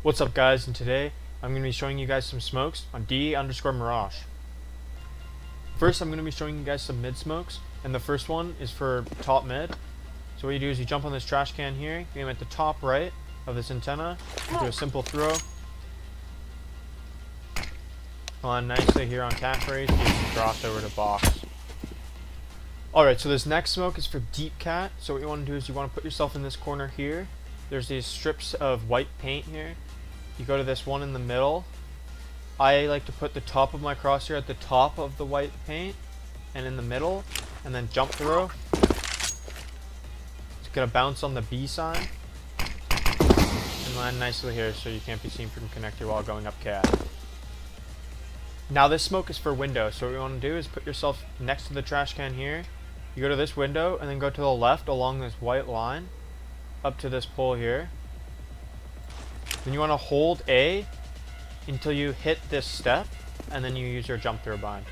What's up guys, and today I'm going to be showing you guys some smokes on D_Mirage. First I'm going to be showing you guys some mid smokes, and the first one is for top mid. So what you do is you jump on this trash can here, you aim at the top right of this antenna, do a simple throw. Land nicely here on cat race, you can cross over to box. Alright, so this next smoke is for deep cat. So what you want to do is you want to put yourself in this corner here. There's these strips of white paint here. You go to this one in the middle. I like to put the top of my crosshair at the top of the white paint and in the middle, and then jump throw. It's gonna bounce on the B sign and land nicely here so you can't be seen from connector while going up cat. Now this smoke is for window, so what you want to do is put yourself next to the trash can here. You go to this window and then go to the left along this white line up to this pole here. Then you want to hold A until you hit this step, and then you use your jump throw bind.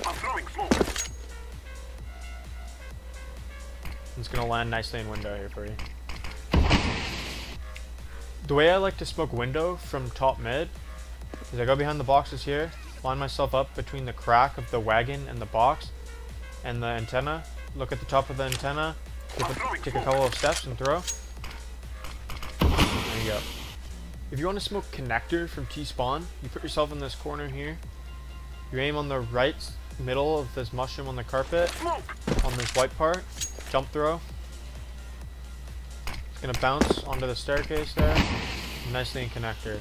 I'm throwing smoke. It's going to land nicely in window here for you. The way I like to smoke window from top mid is I go behind the boxes here, line myself up between the crack of the wagon and the box and the antenna, look at the top of the antenna, take a couple of steps and throw. There you go. If you want to smoke connector from T-spawn, you put yourself in this corner here. You aim on the right middle of this mushroom on the carpet, on this white part, jump throw. It's going to bounce onto the staircase there, nicely in connector.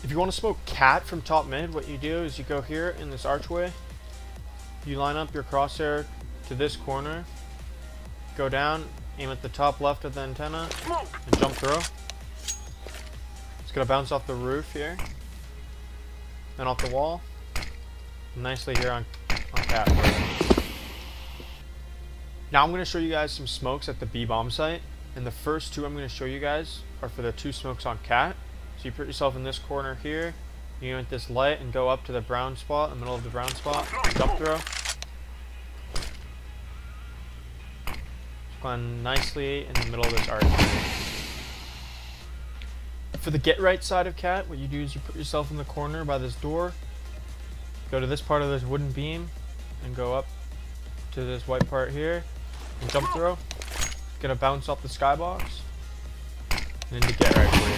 If you want to smoke cat from top mid, what you do is you go here in this archway, you line up your crosshair to this corner, go down, aim at the top left of the antenna, and jump throw. It's going to bounce off the roof here, and off the wall, nicely here on cat. Now I'm going to show you guys some smokes at the B bomb site, and the first two I'm going to show you guys are for the two smokes on cat. So you put yourself in this corner here, you aim at this light and go up to the brown spot, in the middle of the brown spot, jump throw. Land nicely in the middle of this arc. For the get right side of cat, what you do is you put yourself in the corner by this door, go to this part of this wooden beam, and go up to this white part here, and jump throw. It's gonna bounce off the skybox, and into get right for you.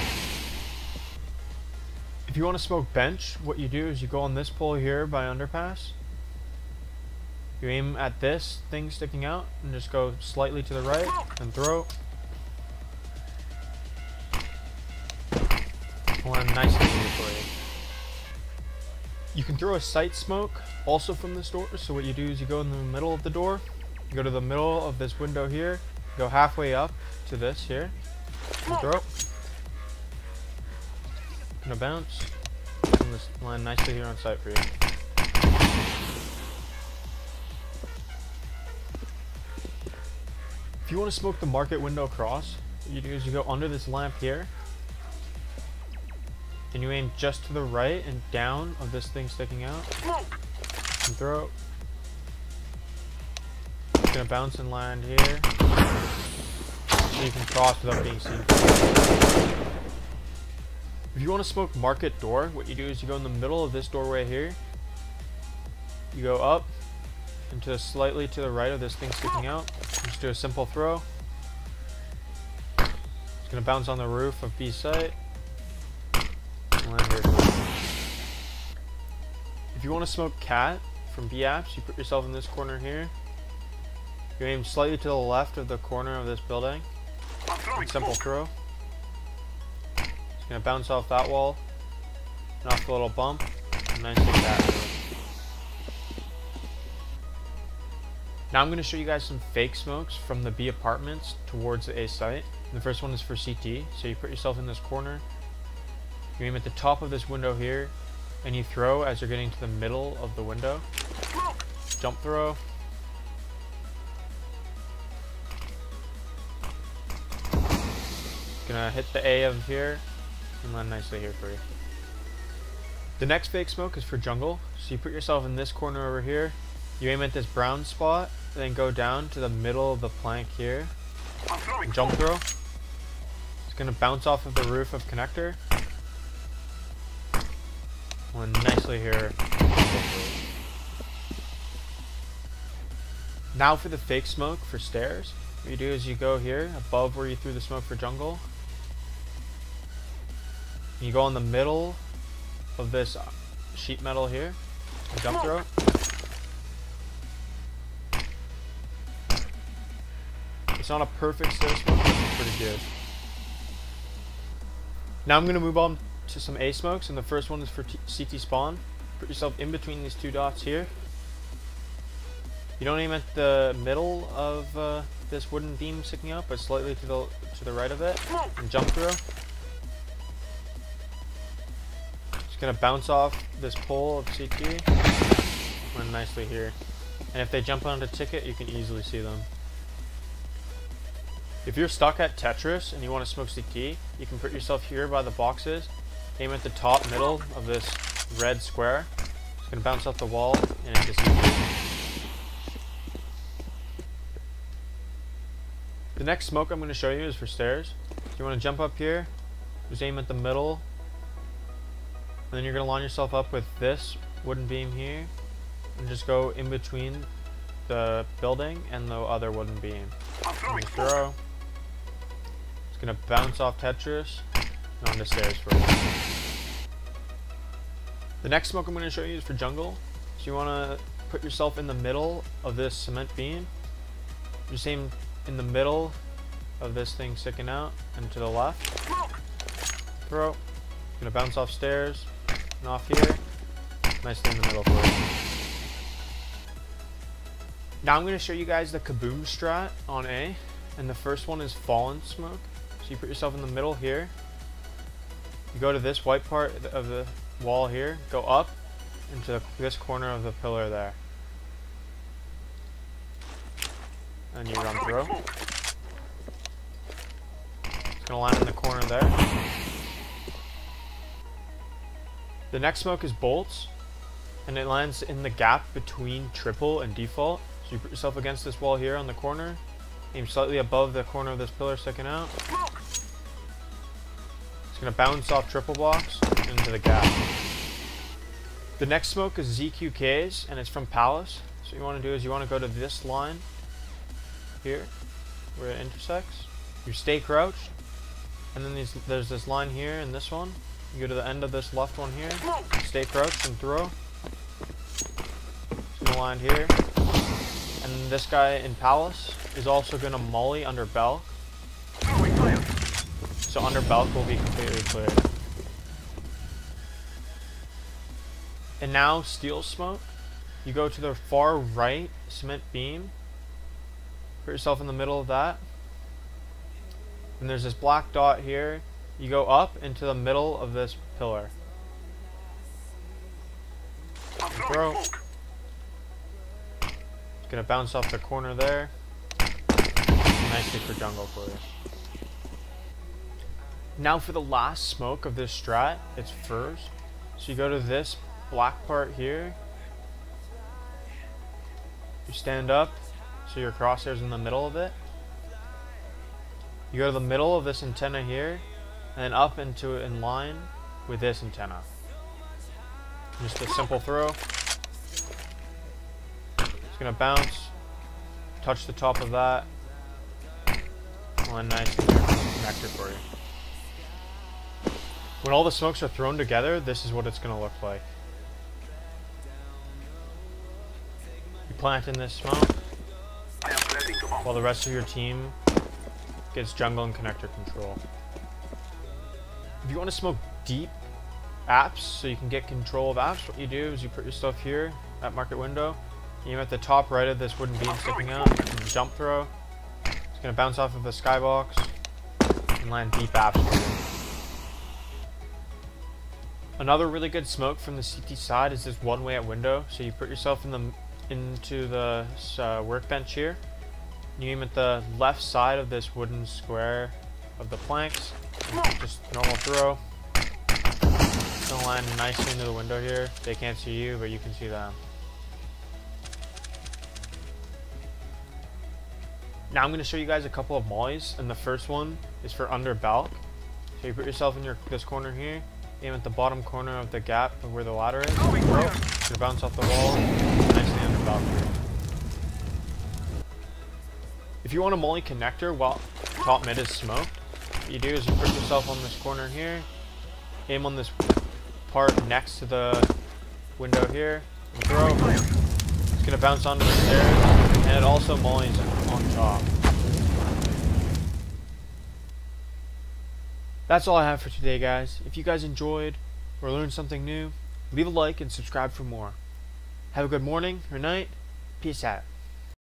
If you want to smoke bench, what you do is you go on this pole here by underpass. You aim at this thing sticking out and just go slightly to the right and throw. Land nicely for you. You can throw a sight smoke also from this door. So what you do is you go in the middle of the door, you go to the middle of this window here, go halfway up to this here, and throw. Gonna bounce, and this land nicely here on sight for you. If you want to smoke the market window cross, what you do is you go under this lamp here, and you aim just to the right and down of this thing sticking out, and throw. It's gonna bounce and land here, so you can cross without being seen. If you want to smoke market door, what you do is you go in the middle of this doorway here, you go up and to slightly to the right of this thing sticking out, just do a simple throw. It's going to bounce on the roof of B site and land here. If you want to smoke cat from B apps, you put yourself in this corner here, you aim slightly to the left of the corner of this building, and simple throw. Gonna bounce off that wall and off the little bump, and nicely cat. Now I'm gonna show you guys some fake smokes from the B apartments towards the A site. The first one is for CT. So you put yourself in this corner, you aim at the top of this window here, and you throw as you're getting to the middle of the window. Jump throw. Gonna hit the A of here and land nicely here for you. The next fake smoke is for jungle. So you put yourself in this corner over here. You aim at this brown spot, then go down to the middle of the plank here. Jump throw. It's gonna bounce off of the roof of connector. One nicely here. Now for the fake smoke for stairs. What you do is you go here above where you threw the smoke for jungle. You go in the middle of this sheet metal here. Jump throw. It's not a perfect stair smoke, but it's pretty good. Now I'm going to move on to some A smokes, and the first one is for CT spawn. Put yourself in between these two dots here. You don't aim at the middle of this wooden beam sticking up, but slightly to the right of it. And jump throw. Just going to bounce off this pole of CT. Land nicely here. And if they jump onto ticket, you can easily see them. If you're stuck at Tetris and you want to smoke CT, you can put yourself here by the boxes, aim at the top middle of this red square. It's going to bounce off the wall and into CT. The next smoke I'm going to show you is for stairs. So you want to jump up here, just aim at the middle, and then you're going to line yourself up with this wooden beam here, and just go in between the building and the other wooden beam. And throw. Gonna bounce off Tetris and on the stairs for it. The next smoke I'm gonna show you is for jungle. So you wanna put yourself in the middle of this cement beam. Just aim in the middle of this thing sticking out and to the left. Throw. Gonna bounce off stairs and off here. Nicely in the middle for it. Now I'm gonna show you guys the Kaboom strat on A, and the first one is fallen smoke. So you put yourself in the middle here. You go to this white part of the wall here, go up into this corner of the pillar there. And you run through. It's gonna land in the corner there. The next smoke is Boltz, and it lands in the gap between triple and default. So you put yourself against this wall here on the corner. Aim slightly above the corner of this pillar sticking out. It's going to bounce off triple blocks into the gap. The next smoke is ZQKs, and it's from Palace. So what you want to do is you want to go to this line here where it intersects. You stay crouched, and then there's this line here and this one. You go to the end of this left one here, stay crouched and throw. It's going to land here. And this guy in Palace is also going to molly under Belk. So under Belk will be completely clear. And now steel smoke. You go to the far right cement beam. Put yourself in the middle of that. And there's this black dot here. You go up into the middle of this pillar. And throw. Gonna bounce off the corner there. Nicely for jungle for you. Now for the last smoke of this strat, it's furs. So you go to this black part here. You stand up, so your crosshair's in the middle of it. You go to the middle of this antenna here, and then up into it in line with this antenna. Just a simple throw. Gonna bounce, touch the top of that, one nice connector for you. When all the smokes are thrown together, this is what it's gonna look like. You plant in this smoke while the rest of your team gets jungle and connector control. If you want to smoke deep apps so you can get control of apps, what you do is you put your stuff here at market window. Aim at the top right of this wooden beam sticking out, and jump throw. It's going to bounce off of the skybox and land deep apps for you. Another really good smoke from the CT side is this one way at window. So you put yourself into the workbench here. You aim at the left side of this wooden square of the planks. Just normal throw. gonna land nicely into the window here. They can't see you, but you can see them. Now I'm going to show you guys a couple of mollies, and the first one is for under balk. So you put yourself in this corner here, aim at the bottom corner of the gap of where the ladder is. Throw, it's going to bounce off the wall, nicely under balk here. If you want a molly connector while top mid is smoked, what you do is you put yourself on this corner here, aim on this part next to the window here, and throw. It's going to bounce onto the stairs, and it also mollies on top. That's all I have for today, guys. If you guys enjoyed or learned something new, leave a like and subscribe for more. Have a good morning or night. Peace out.